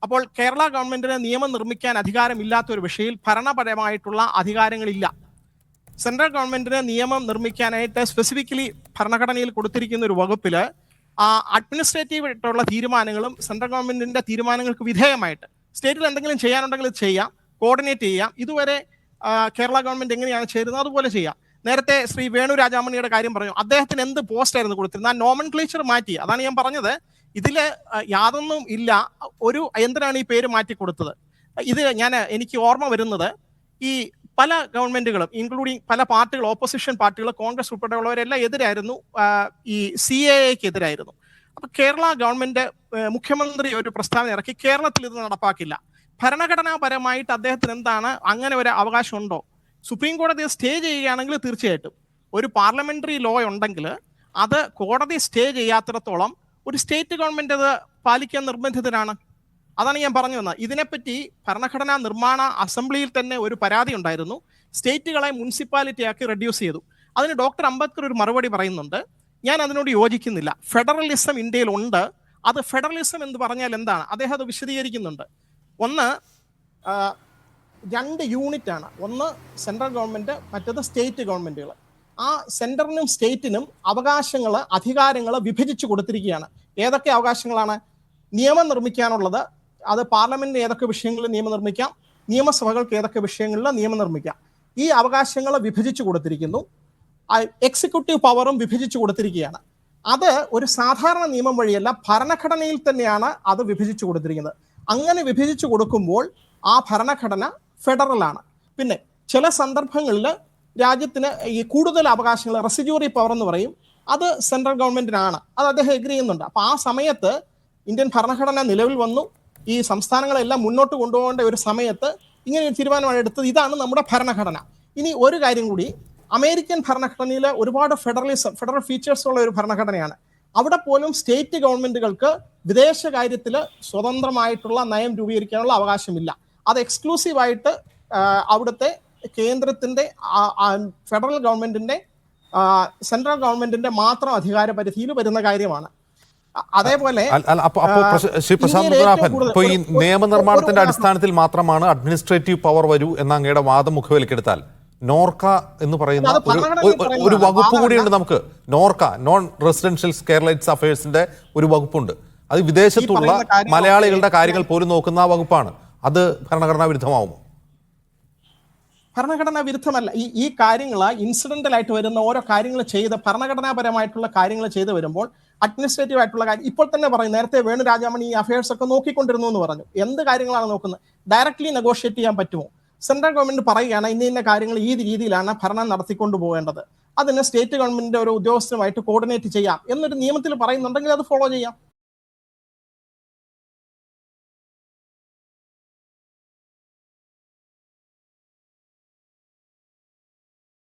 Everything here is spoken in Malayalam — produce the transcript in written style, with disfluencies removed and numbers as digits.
അപ്പോൾ കേരള ഗവൺമെന്റിന് നിയമം നിർമ്മിക്കാൻ അധികാരമില്ലാത്ത ഒരു വിഷയത്തിൽ ഭരണപരമായിട്ടുള്ള അധികാരങ്ങളില്ല. സെൻട്രൽ ഗവൺമെന്റിന് നിയമം നിർമ്മിക്കാനായിട്ട് സ്പെസിഫിക്കലി ഭരണഘടനയിൽ കൊടുത്തിരിക്കുന്ന ഒരു വകുപ്പിൽ അഡ്മിനിസ്ട്രേറ്റീവ് ആയിട്ടുള്ള തീരുമാനങ്ങളും സെൻട്രൽ ഗവൺമെന്റിന്റെ തീരുമാനങ്ങൾക്ക് വിധേയമായിട്ട് സ്റ്റേറ്റിൽ എന്തെങ്കിലും ചെയ്യാനുണ്ടെങ്കിൽ ചെയ്യാം, കോർഡിനേറ്റ് ചെയ്യാം. ഇതുവരെ കേരള ഗവൺമെന്റ് എങ്ങനെയാണ് ചേരുന്നത് അതുപോലെ ചെയ്യാം. നേരത്തെ ശ്രീ വേണു രാജാമണിയുടെ കാര്യം പറഞ്ഞു. അദ്ദേഹത്തിന് എന്ത് പോസ്റ്റായിരുന്നു കൊടുത്തിരുന്നത്? ആ നോമൻക്ലേച്ചർ മാറ്റി. അതാണ് ഞാൻ പറഞ്ഞത്. ഇതിൽ യാതൊന്നും ഇല്ല. എന്തിനാണ് ഈ പേര് മാറ്റി കൊടുത്തത്? എനിക്ക് ഓർമ്മ വരുന്നത്, ഈ പല ഗവൺമെന്റുകളും ഇൻക്ലൂഡിങ് പല പാർട്ടികൾ, ഓപ്പോസിഷൻ പാർട്ടികൾ, കോൺഗ്രസ് ഉൾപ്പെടെയുള്ളവരെല്ലാം എതിരായിരുന്നു, ഈ CAA-ക്ക് എതിരായിരുന്നു. അപ്പൊ കേരള ഗവൺമെന്റ് മുഖ്യമന്ത്രി ഒരു പ്രസ്താവന ഇറക്കി, കേരളത്തിൽ ഇത് നടപ്പാക്കില്ല. ഭരണഘടനാപരമായിട്ട് അദ്ദേഹത്തിന് എന്താണ് അങ്ങനെ ഒരു അവകാശം ഉണ്ടോ? സുപ്രീം കോടതി സ്റ്റേ ചെയ്യുകയാണെങ്കിൽ തീർച്ചയായിട്ടും ഒരു പാർലമെന്ററി ലോ ഉണ്ടെങ്കിൽ അത് കോടതി സ്റ്റേ ചെയ്യാത്തിടത്തോളം ഒരു സ്റ്റേറ്റ് ഗവൺമെന്റ് അത് പാലിക്കാൻ നിർബന്ധിതരാണ്. അതാണ് ഞാൻ പറഞ്ഞു വന്നത്. ഇതിനെപ്പറ്റി ഭരണഘടനാ നിർമ്മാണ അസംബ്ലിയിൽ തന്നെ ഒരു പരാതി ഉണ്ടായിരുന്നു. സ്റ്റേറ്റുകളെ മുനിസിപ്പാലിറ്റി ആക്കി റെഡ്യൂസ് ചെയ്തു. അതിന് ഡോക്ടർ അംബേദ്കർ ഒരു മറുപടി പറയുന്നുണ്ട്. ഞാൻ അതിനോട് യോജിക്കുന്നില്ല. ഫെഡറലിസം ഇന്ത്യയിൽ ഉണ്ട്. അത് ഫെഡറലിസം എന്ന് പറഞ്ഞാൽ എന്താണ്? അദ്ദേഹം അത് വിശദീകരിക്കുന്നുണ്ട്. ഒന്ന്, 2 യൂണിറ്റാണ്. ഒന്ന് സെൻട്രൽ ഗവൺമെന്റ്, മറ്റേത് സ്റ്റേറ്റ് ഗവൺമെന്റുകൾ. ആ സെൻട്രലിനും സ്റ്റേറ്റിനും അവകാശങ്ങൾ, അധികാരങ്ങൾ വിഭജിച്ചു കൊടുത്തിരിക്കുകയാണ്. ഏതൊക്കെ അവകാശങ്ങളാണ്? നിയമം നിർമ്മിക്കാനുള്ളത്, അത് പാർലമെന്റിന് ഏതൊക്കെ വിഷയങ്ങളിൽ നിയമം നിർമ്മിക്കാം, നിയമസഭകൾക്ക് ഏതൊക്കെ വിഷയങ്ങളിൽ നിയമം നിർമ്മിക്കാം. ഈ അവകാശങ്ങൾ വിഭജിച്ചു കൊടുത്തിരിക്കുന്നു. എക്സിക്യൂട്ടീവ് പവറും വിഭജിച്ചു കൊടുത്തിരിക്കുകയാണ്. അത് ഒരു സാധാരണ നിയമം വഴിയല്ല, ഭരണഘടനയിൽ തന്നെയാണ് അത് വിഭജിച്ചു കൊടുത്തിരിക്കുന്നത്. അങ്ങനെ വിഭജിച്ചു കൊടുക്കുമ്പോൾ ആ ഭരണഘടന ഫെഡറലാണ്. പിന്നെ ചില സന്ദർഭങ്ങളിൽ രാജ്യത്തിന് ഈ കൂടുതൽ അവകാശങ്ങൾ, റെസിഡ്യൂറി പവർ എന്ന് പറയും, അത് സെൻട്രൽ ഗവൺമെന്റിനാണ്. അത് അദ്ദേഹം എഗ്രി ചെയ്യുന്നുണ്ട്. അപ്പൊ ആ സമയത്ത് ഇന്ത്യൻ ഭരണഘടന നിലവിൽ വന്നു. ഈ സംസ്ഥാനങ്ങളെല്ലാം മുന്നോട്ട് കൊണ്ടുപോകേണ്ട ഒരു സമയത്ത് ഇങ്ങനെ ഒരു തീരുമാനമാണ് എടുത്തത്. ഇതാണ് നമ്മുടെ ഭരണഘടന. ഇനി ഒരു കാര്യം കൂടി, അമേരിക്കൻ ഭരണഘടനയിൽ ഒരുപാട് ഫെഡറൽ ഫീച്ചേഴ്സ് ഉള്ള ഒരു ഭരണഘടനയാണ്. അവിടെ പോലും സ്റ്റേറ്റ് ഗവൺമെന്റുകൾക്ക് വിദേശകാര്യത്തിൽ സ്വതന്ത്രമായിട്ടുള്ള നയം രൂപീകരിക്കാനുള്ള അവകാശമില്ല. അത് എക്സ്ക്ലൂസീവായിട്ട് അവിടുത്തെ കേന്ദ്രത്തിന്റെ, ഫെഡറൽ ഗവൺമെന്റിന്റെ, സെൻട്രൽ ഗവൺമെന്റിന്റെ മാത്രം അധികാര പരിധിയിൽ വരുന്ന കാര്യമാണ്. അതേപോലെ ശ്രീ പ്രശാന്ത് ഇപ്പോൾ ഈ നിയമനിർമ്മാണത്തിന്റെ അടിസ്ഥാനത്തിൽ മാത്രമാണ് അഡ്മിനിസ്ട്രേറ്റീവ് പവർ വരൂ എന്ന അങ്ങയുടെ വാദം മുഖവിലക്കെടുത്താൽ, നോർക്ക എന്ന് പറയുന്ന ഒരു വകുപ്പ് കൂടിയുണ്ട് നമുക്ക്. നോർക്ക, നോൺ റെസിഡൻഷ്യൽ കേരളൈറ്റ്സ് അഫയേഴ്സിന്റെ ഒരു വകുപ്പുണ്ട്. അത് വിദേശത്തുള്ള മലയാളികളുടെ കാര്യങ്ങൾ പോലും നോക്കുന്ന വകുപ്പാണ്. അത് ഭരണഘടനാ വിരുദ്ധമാവുമോ? ഭരണഘടനാ വിരുദ്ധമല്ല. ഈ കാര്യങ്ങൾ ഇൻസിഡന്റൽ ആയിട്ട് വരുന്ന ഓരോ കാര്യങ്ങൾ ചെയ്ത്, ഭരണഘടനാപരമായിട്ടുള്ള കാര്യങ്ങൾ ചെയ്ത് വരുമ്പോൾ അഡ്മിനിസ്ട്രേറ്റീവ് ആയിട്ടുള്ള കാര്യം ഇപ്പോൾ തന്നെ പറയും. നേരത്തെ വേണു രാജാമണി ഈ അഫയേഴ്സ് ഒക്കെ നോക്കിക്കൊണ്ടിരുന്നു എന്ന് പറഞ്ഞു. എന്ത് കാര്യങ്ങളാണ് നോക്കുന്നത്? ഡയറക്ട്ലി നെഗോഷിയേറ്റ് ചെയ്യാൻ പറ്റുമോ? സെൻട്രൽ ഗവൺമെന്റ് പറയുകയാണ് ഇന്ന കാര്യങ്ങൾ ഈ രീതിയിലാണ് ഭരണം നടത്തിക്കൊണ്ടു പോകേണ്ടത്, അതിന് സ്റ്റേറ്റ് ഗവൺമെന്റിന്റെ ഒരു ഉദ്യോഗസ്ഥരുമായിട്ട് കോർഡിനേറ്റ് ചെയ്യാം എന്നൊരു നിയമത്തിൽ പറയുന്നുണ്ടെങ്കിൽ അത് ഫോളോ ചെയ്യാം.